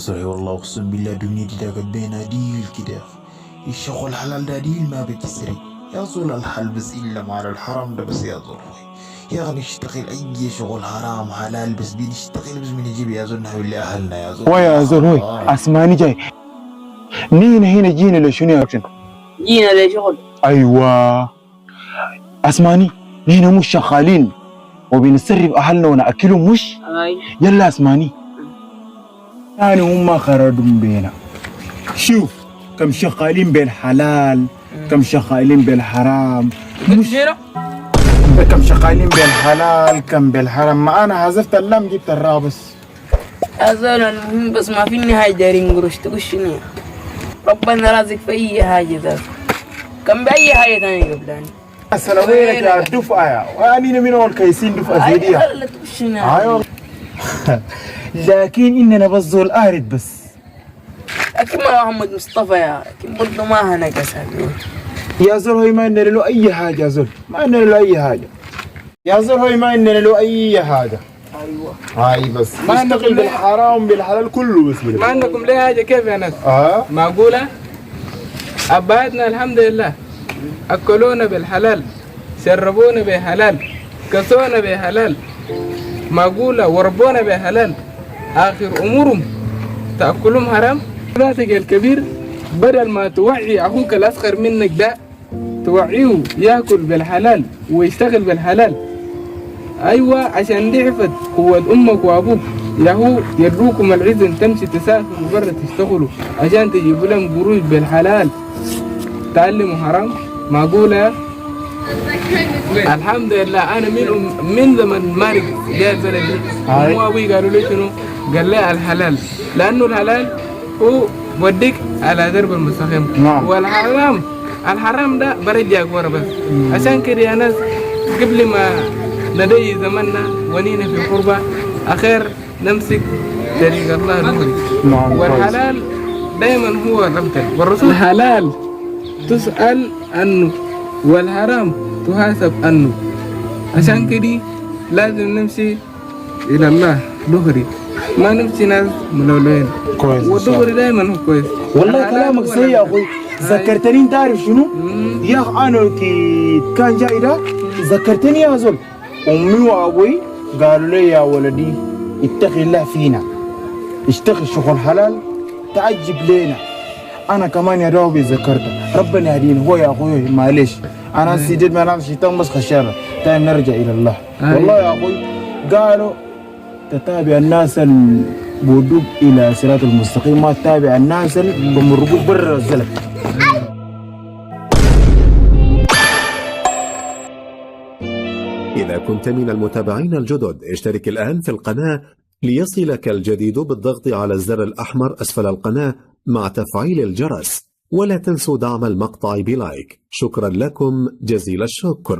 زلمة والله اقسم بالله دنيتي دا قدينا ديل كده. الشغل حلال دا ديل ما بكسري يا زول الحل بس الا مع الحرام ده بس يا زول. يا اخي نشتغل اي شغل حرام حلال بس بنشتغل بس بنجيب يا زول نحول لاهلنا يا زول. ويا زول هوي اسمعني جاي نينا هنا جينا لشنو يا كابتن؟ جينا لشغل. ايوه اسمعني نحن مش شغالين وبنسرب اهلنا وناكلهم مش؟ يلا اسمعني يعني هم خرجوا بينا. شوف كم شغالين بالحلال كم شغالين بالحرام مش كم شغالين بالحلال كم بالحرام. ما انا حذفت اللام جبت الراء بس. أزول المهم بس ما في النهاية دايرين قروش تقول شنو ربنا رازق في أي حاجة ذاك كم بأي حاجة ثانية قبلاني. السلام عليكم يا دفعة يا وأنا من أول كيسين دفعة زي دي. لا تقول شنو أيوة لكن إننا بزول أرد بس. لكن ما محمد مصطفى يا لكن برضه ما هنا كسر. يا زول هاي ما إننا له أي حاجة يا زول ما إننا له أي حاجة. يا زول هاي ما إننا له أي حاجة. أيوة هاي بس ما نستقل بالحرام بالحلال كله بس. ما عندكم ليه حاجة كيف يا ناس؟ معقولة؟ أبهاتنا الحمد لله أكلونا بالحلال شربونا بحلال كسونا بحلال معقولة وربونا بحلال آخر أمورهم تأكلهم حرام. ذاتك الكبير بدل ما توعي أخوك الأصغر منك ده توعيه يأكل بالحلال ويشتغل بالحلال. أيوة عشان ضعفت قوة أمك وأبوك ياهو يدروكم العزن تمشي تسافروا برا تشتغلوا عشان تجيبوا لهم قروش بالحلال تعلموا حرام. معقولة؟ الحمد لله أنا من زمن مارك جاء بلدي مو أبوي قالوا لي شنو؟ قال لي الحلال لأنه الحلال هو وديك على درب المستقيم والحرام ده برجعك ورا بس. عشان كده يا ناس قبل ما ندي زماننا ونينا في قربة أخير نمسك طريق الله المغرب. والحلال دائما هو ربك والرسول. الحلال تسأل عنه والحرام تحاسب عنه. عشان كده لازم نمشي إلى الله دغري ما نمشي ناس ملولين كويس. والدغري دائما هو كويس. والله كلامك سيء يا أخوي. ذكرتني تعرف شنو؟ يا أخ أنا كان جاي ده ذكرتني يا زول أمي وأبوي قالوا لي يا ولدي اتقي الله فينا اشتغل شغل حلال تعجب لينا. أنا كمان يا دوبي ذكرت ربنا يهدينا. هو يا أخوي معلش أنا سيدي ما نعرف شيطان بس خشارة تاني نرجع إلى الله. والله يا أخوي قالوا تتابع الناس البودوب إلى صراط المستقيم ما تتابع الناس بمرقوب برا الزلم. إذا كنت من المتابعين الجدد اشترك الآن في القناة ليصلك الجديد بالضغط على الزر الأحمر أسفل القناة مع تفعيل الجرس. ولا تنسوا دعم المقطع بلايك. شكرا لكم جزيل الشكر.